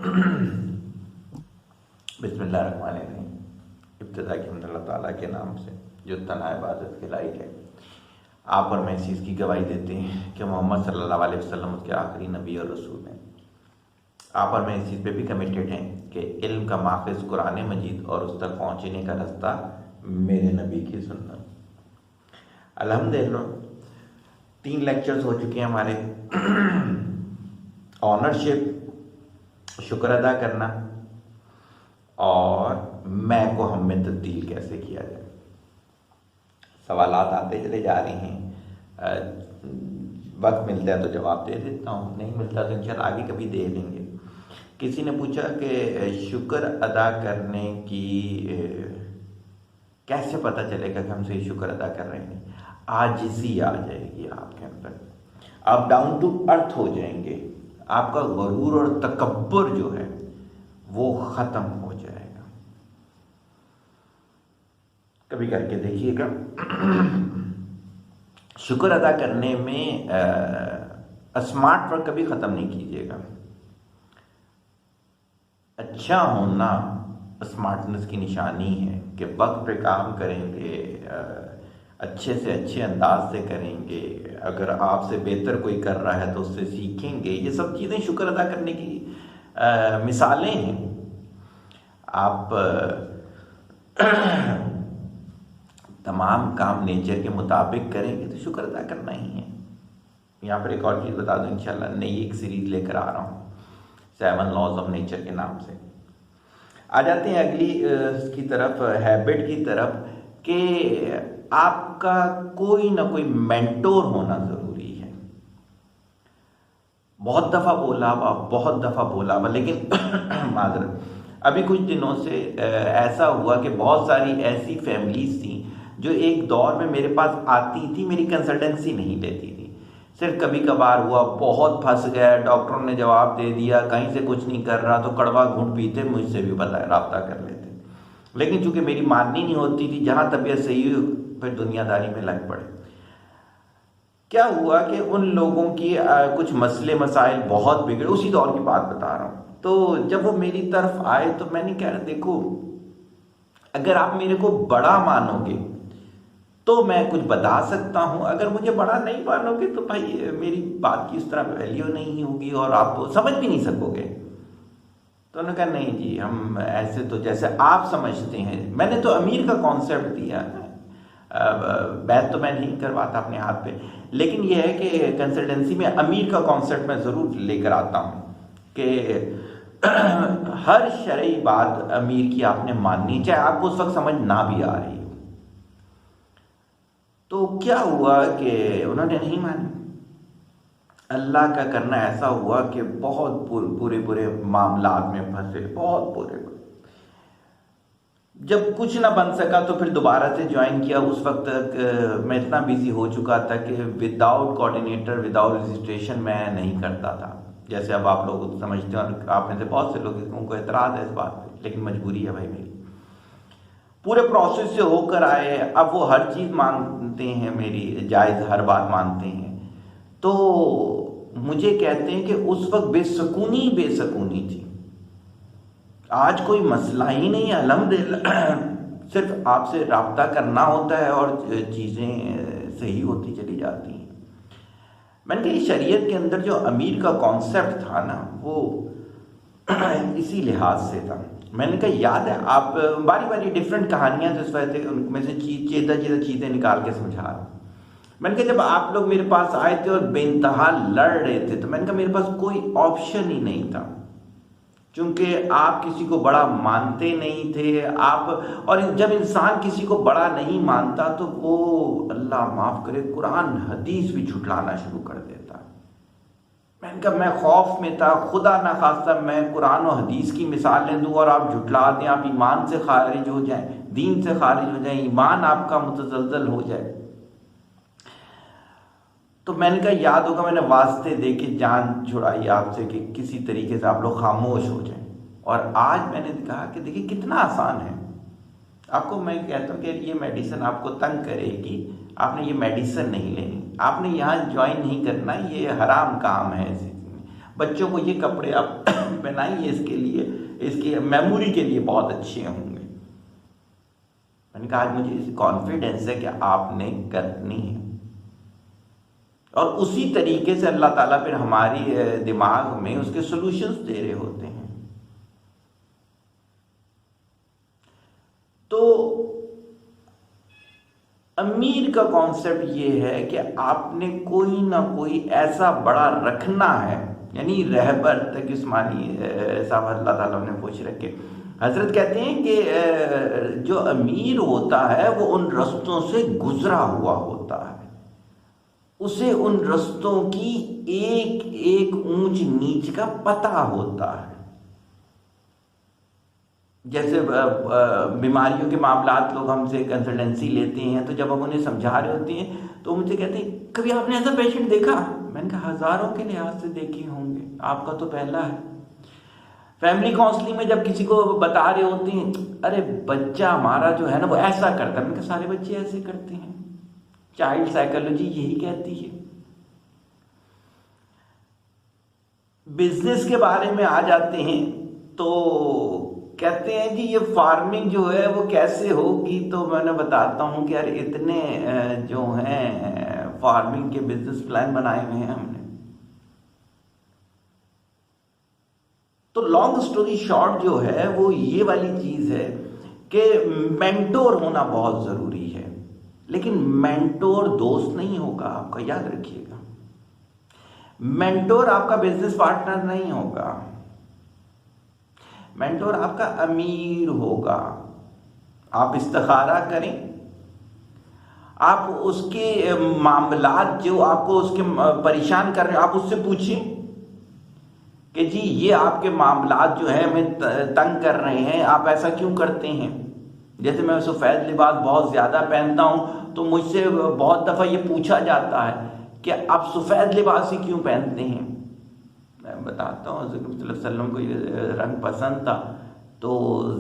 بسم اللہ الرحمن الرحیم۔ ابتدا کی ہم اللہ تعالیٰ کے نام سے جو تنہا عبادت کے لائق ہے۔ آپ اور میں اس چیز کی گواہی دیتے ہیں کہ محمد صلی اللہ علیہ وسلم اس کے آخری نبی اور رسول ہیں۔ آپ اور میں اس چیز پہ بھی کمیٹڈ ہیں کہ علم کا ماخذ قرآن مجید اور اس تک پہنچنے کا راستہ میرے نبی کی سنت۔ الحمدللہ 3 لیکچرز ہو چکے ہیں ہمارے۔ آنرشپ، شکر ادا کرنا، اور میں کو ہم میں تبدیل کیسے کیا جائے۔ سوالات آتے چلے جا رہے ہیں، وقت ملتا ہے تو جواب دے دیتا ہوں، نہیں ملتا تو انشاءاللہ آگے کبھی دے لیں گے۔ کسی نے پوچھا کہ شکر ادا کرنے کی کیسے پتہ چلے گا کہ ہم صحیح شکر ادا کر رہے ہیں؟ عاجزی آ جائے گی آپ کے اندر، آپ ڈاؤن ٹو ارتھ ہو جائیں گے، آپ کا غرور اور تکبر جو ہے وہ ختم ہو جائے گا۔ کبھی کر کے دیکھیے گا۔ شکر ادا کرنے میں اسمارٹ ورک کبھی ختم نہیں کیجیے گا۔ اچھا ہونا اسمارٹنس کی نشانی ہے کہ وقت پہ کام کریں گے، اچھے سے اچھے انداز سے کریں گے، اگر آپ سے بہتر کوئی کر رہا ہے تو اس سے سیکھیں گے۔ یہ سب چیزیں شکر ادا کرنے کی مثالیں ہیں۔ آپ تمام کام نیچر کے مطابق کریں گے تو شکر ادا کرنا ہی ہے۔ یہاں پر ایک اور چیز بتا دوں، انشاءاللہ نئی ایک سیریز لے کر آ رہا ہوں 7 لاز آف نیچر کے نام سے۔ آ جاتے ہیں اگلی کی طرف، ہیبٹ کی طرف، کہ آپ کا کوئی نہ کوئی مینٹور ہونا ضروری ہے۔ بہت دفعہ بولا لیکن معذرت، ابھی کچھ دنوں سے ایسا ہوا کہ بہت ساری ایسی فیملیز تھیں جو ایک دور میں میرے پاس آتی تھی، میری کنسلٹنسی نہیں لیتی تھی، صرف کبھی کبھار ہوا، بہت پھنس گیا، ڈاکٹروں نے جواب دے دیا، کہیں سے کچھ نہیں کر رہا تو کڑوا گھونٹ پیتے، مجھ سے بھی رابطہ کر لیتے، لیکن چونکہ میری ماننی نہیں ہوتی تھی، جہاں طبیعت صحیح ہوئی پھر دنیا داری میں لگ پڑے۔ کیا ہوا کہ ان لوگوں کی کچھ مسئلے مسائل بہت بگڑے، اسی دور کی بات بتا رہا ہوں۔ تو جب وہ میری طرف آئے تو میں نے کہا، دیکھو اگر آپ میرے کو بڑا مانو گے تو میں کچھ بتا سکتا ہوں، اگر مجھے بڑا نہیں مانو گے تو بھائی میری بات کی اس طرح ویلیو نہیں ہوگی اور آپ سمجھ بھی نہیں سکو گے۔ تو انہوں نے کہا نہیں جی، ہم ایسے تو جیسے آپ سمجھتے ہیں، میں نے تو امیر کا کانسیپٹ دیا، بیعت تو میں نہیں کرواتا اپنے ہاتھ پہ، لیکن یہ ہے کہ کنسلٹنسی میں امیر کا کانسیپٹ میں ضرور لے کر آتا ہوں کہ ہر شرعی بات امیر کی آپ نے ماننی، چاہے آپ کو اس وقت سمجھ نہ بھی آ رہی ہو۔ تو کیا ہوا کہ انہوں نے نہیں مانی۔ اللہ کا کرنا ایسا ہوا کہ بہت برے معاملات میں پھنسے، بہت برے۔ جب کچھ نہ بن سکا تو پھر دوبارہ سے جوائن کیا۔ اس وقت تک میں اتنا بیزی ہو چکا تھا کہ وداؤٹ کوآرڈینیٹر، وداؤٹ رجسٹریشن میں نہیں کرتا تھا، جیسے اب آپ لوگ سمجھتے ہیں، آپ میں سے بہت سے لوگوں کو اعتراض ہے اس بات پہ، لیکن مجبوری ہے بھائی میری۔ پورے پروسیس سے ہو کر آئے، اب وہ ہر چیز مانتے ہیں میری، جائز ہر بات مانتے ہیں۔ تو مجھے کہتے ہیں کہ اس وقت بے سکونی تھی۔ آج کوئی مسئلہ ہی نہیں ہے، الحمدللہ، صرف آپ سے رابطہ کرنا ہوتا ہے اور چیزیں صحیح ہوتی چلی جاتی ہیں۔ میں نے کہا شریعت کے اندر جو امیر کا کانسیپٹ تھا نا، وہ اسی لحاظ سے تھا۔ میں نے کہا یاد ہے، آپ باری ڈفرینٹ کہانیاں جس وجہ سے ان میں سے چیزیں نکال کے سمجھا رہا ہوں۔ میں نے کہا جب آپ لوگ میرے پاس آئے تھے اور بے انتہا لڑ رہے تھے تو میں نے کہا میرے پاس کوئی آپشن ہی نہیں تھا، چونکہ آپ کسی کو بڑا مانتے نہیں تھے۔ اور جب انسان کسی کو بڑا نہیں مانتا تو وہ، اللہ معاف کرے، قرآن حدیث بھی جھٹلانا شروع کر دیتا۔ میں نے کہا میں خوف میں تھا، خدا نہ خواستہ میں قرآن و حدیث کی مثالیں دوں اور آپ جھٹلا دیں، آپ ایمان سے خارج ہو جائیں، دین سے خارج ہو جائیں، ایمان آپ کا متزلزل ہو جائے۔ تو میں نے کہا یاد ہوگا میں نے واسطے دے کے جان چھڑائی آپ سے کہ کسی طریقے سے آپ لوگ خاموش ہو جائیں، اور آج میں نے کہا کہ دیکھیں کتنا آسان ہے۔ آپ کو میں کہتا ہوں کہ یہ میڈیسن آپ کو تنگ کرے گی، آپ نے یہ میڈیسن نہیں لینی، آپ نے یہاں جوائن نہیں کرنا، یہ حرام کام ہے، بچوں کو یہ کپڑے آپ پہنائیے، اس کے لیے، اس کی میموری کے لیے بہت اچھے ہوں گے۔ میں نے کہا آج مجھے کانفیڈنس ہے کہ آپ نے کرنی ہے، اور اسی طریقے سے اللہ تعالیٰ پھر ہماری دماغ میں اس کے سولوشنز دے رہے ہوتے ہیں۔ تو امیر کا کانسیپٹ یہ ہے کہ آپ نے کوئی نہ کوئی ایسا بڑا رکھنا ہے، یعنی رہبر تک اسمانی صاحب اللہ تعالیٰ نے پوچھ رکھے۔ حضرت کہتے ہیں کہ جو امیر ہوتا ہے وہ ان رستوں سے گزرا ہوا ہوتا ہے، اسے ان رستوں کی ایک ایک اونچ نیچ کا پتہ ہوتا ہے۔ جیسے بیماریوں کے معاملات لوگ ہم سے کنسلٹنسی لیتے ہیں، تو جب ہم انہیں سمجھا رہے ہوتے ہیں تو مجھ سے کہتے ہیں کبھی آپ نے ایسا پیشنٹ دیکھا؟ میں نے کہا ہزاروں کے لحاظ سے دیکھے ہوں گے، آپ کا تو پہلا ہے۔ فیملی کاؤنسلنگ میں جب کسی کو بتا رہے ہوتے ہیں ارے بچہ ہمارا جو ہے نا وہ ایسا کرتا ہے، میں نے کہا سارے بچے ایسے کرتے ہیں، چائلڈ سائیکالوجی یہی کہتی ہے۔ بزنس کے بارے میں آ جاتے ہیں تو کہتے ہیں کہ یہ فارمنگ جو ہے وہ کیسے ہوگی، تو میں نے بتاتا ہوں کہ یار اتنے جو ہیں فارمنگ کے بزنس پلان بنائے ہوئے ہیں ہم نے۔ تو لانگ سٹوری شارٹ جو ہے وہ یہ والی چیز ہے کہ مینٹور ہونا بہت ضروری ہے، لیکن مینٹور دوست نہیں ہوگا آپ کا، یاد رکھیے گا۔ مینٹور آپ کا بزنس پارٹنر نہیں ہوگا، مینٹور آپ کا امیر ہوگا۔ آپ استخارہ کریں، آپ اس کے معاملات جو آپ کو اس کے پریشان کر رہے ہیں آپ اس سے پوچھیں کہ جی یہ آپ کے معاملات جو ہیں ہمیں تنگ کر رہے ہیں، آپ ایسا کیوں کرتے ہیں؟ جیسے میں سفید لباس بہت زیادہ پہنتا ہوں تو مجھ سے بہت دفعہ یہ پوچھا جاتا ہے کہ آپ سفید لباس ہی کیوں پہنتے ہیں؟ میں بتاتا ہوں حضرت صلی اللہ علیہ وسلم کو یہ رنگ پسند تھا تو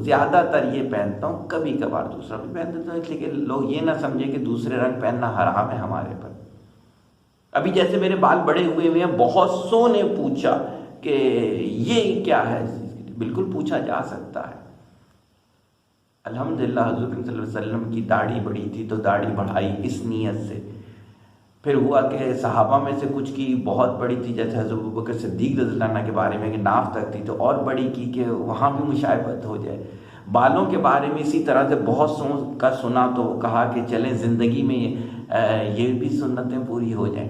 زیادہ تر یہ پہنتا ہوں، کبھی کبھار دوسرا بھی پہن دیتا ہوں، اس لیے کہ لوگ یہ نہ سمجھے کہ دوسرے رنگ پہننا حرام ہے ہمارے پر۔ ابھی جیسے میرے بال بڑے ہوئے ہیں، بہت سو نے پوچھا کہ یہ کیا ہے، بالکل پوچھا جا سکتا ہے۔ الحمدللہ حضور صلی اللہ علیہ وسلم کی داڑھی بڑی تھی تو داڑھی بڑھائی اس نیت سے۔ پھر ہوا کہ صحابہ میں سے کچھ کی بہت بڑی تھی، جیسے حضرت ابوبکر صدیق رضی اللہ عنہ کے بارے میں کہ ناف تک تھی، تو اور بڑی کی کہ وہاں بھی مشابہت ہو جائے۔ بالوں کے بارے میں اسی طرح سے بہت کا سنا تو کہا کہ چلیں زندگی میں یہ بھی سنتیں پوری ہو جائیں۔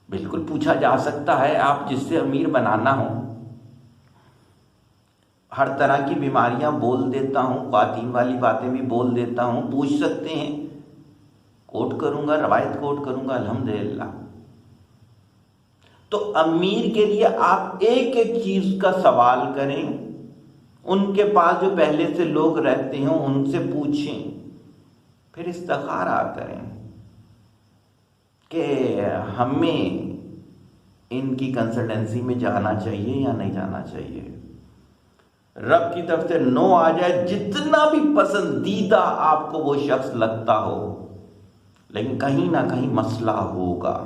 بالکل پوچھا جا سکتا ہے، آپ جس سے امیر بنانا ہو۔ ہر طرح کی بیماریاں بول دیتا ہوں، خواتین والی باتیں بھی بول دیتا ہوں، پوچھ سکتے ہیں، کوٹ کروں گا، روایت کوٹ کروں گا الحمدللہ۔ تو امیر کے لیے آپ ایک ایک چیز کا سوال کریں، ان کے پاس جو پہلے سے لوگ رہتے ہیں ان سے پوچھیں، پھر استخارہ کریں کہ ہمیں ان کی کنسلٹنسی میں جانا چاہیے یا نہیں جانا چاہیے۔ رب کی طرف سے نو آ جائے، جتنا بھی پسندیدہ آپ کو وہ شخص لگتا ہو، لیکن کہیں نہ کہیں مسئلہ ہوگا،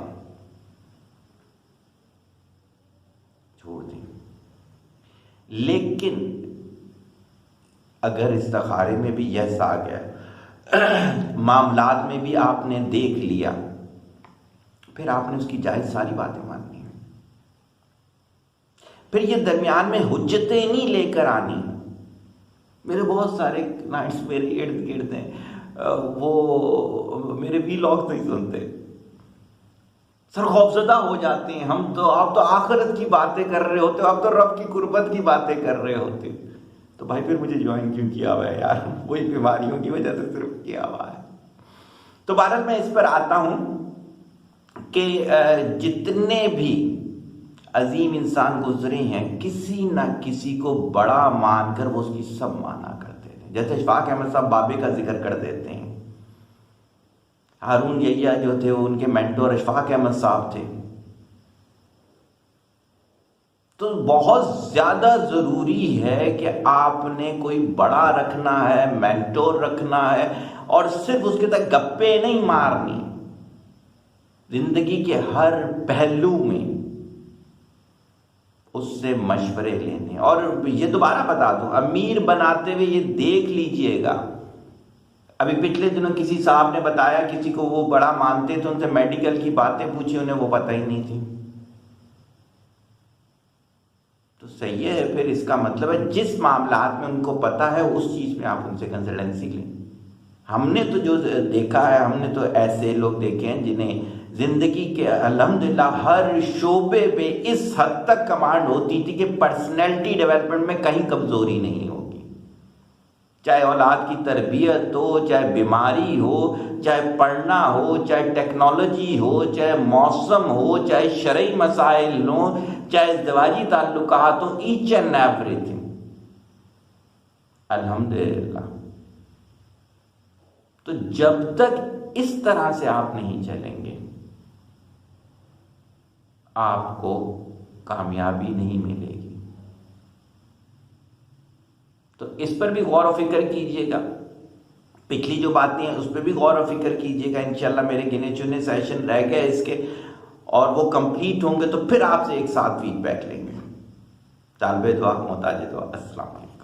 چھوڑ دیں۔ لیکن اگر استخارے میں بھی یس آ گیا، معاملات میں بھی آپ نے دیکھ لیا، پھر آپ نے اس کی جائز ساری باتیں ماننی ہیں۔ پھر یہ درمیان میں حجتیں نہیں لے کر آنی۔ میرے بہت سارے کلائنٹس میرے ارد گرد ہیں، وہ میرے ویلاگ نہیں سنتے، سر خوفزدہ ہو جاتے ہیں۔ آپ تو آخرت کی باتیں کر رہے ہوتے ہو، آپ تو رب کی قربت کی باتیں کر رہے ہوتے ہو، تو بھائی پھر مجھے جوائن کیوں کیا ہوا ہے یار؟ وہی بیماریوں کی وجہ سے صرف کیا ہوا ہے۔ تو بہرحال میں اس پر آتا ہوں کہ جتنے بھی عظیم انسان گزرے ہیں، کسی نہ کسی کو بڑا مان کر وہ اس کی سب مانا کرتے تھے۔ جیسے اشفاق احمد صاحب بابے کا ذکر کر دیتے ہیں، ہارون یحییٰ جو تھے وہ ان کے مینٹور اشفاق احمد صاحب تھے۔ تو بہت زیادہ ضروری ہے کہ آپ نے کوئی بڑا رکھنا ہے، مینٹور رکھنا ہے، اور صرف اس کے تک گپے نہیں مارنی، زندگی کے ہر پہلو میں اس سے مشورے لینے. اور یہ دوبارہ بتا دوں، امیر بناتے ہوئے یہ دیکھ لیجئے گا. ابھی پچھلے دنوں کسی صاحب نے بتایا، کسی کو وہ بڑا مانتے تھے، ان سے میڈیکل کی باتیں پوچھی، انہیں وہ پتہ ہی نہیں تھی. تو صحیح ہے، پھر اس کا مطلب ہے جس معاملات میں ان کو پتہ ہے اس چیز میں آپ ان سے کنسلٹنسی لیں. ہم نے تو جو دیکھا ہے، ہم نے تو ایسے لوگ دیکھے ہیں جنہیں زندگی کے الحمدللہ ہر شعبے میں اس حد تک کمانڈ ہوتی تھی کہ پرسنالٹی ڈیولپمنٹ میں کہیں کمزوری نہیں ہوگی. چاہے اولاد کی تربیت ہو، چاہے بیماری ہو، چاہے پڑھنا ہو، چاہے ٹیکنالوجی ہو، چاہے موسم ہو، چاہے شرعی مسائل ہوں، چاہے ازدواجی تعلقات ہوں، ایچ اینڈ ایوری تھنگ الحمدللہ. تو جب تک اس طرح سے آپ نہیں چلیں گے آپ کو کامیابی نہیں ملے گی. تو اس پر بھی غور و فکر کیجئے گا. پچھلی جو باتیں ہیں اس پہ بھی غور و فکر کیجئے گا. انشاءاللہ میرے گنے چنے سیشن رہ گئے اس کے، اور وہ کمپلیٹ ہوں گے تو پھر آپ سے ایک ساتھ فیڈ بیک لیں گے. طالب دعا، محتاج دعا. السلام علیکم.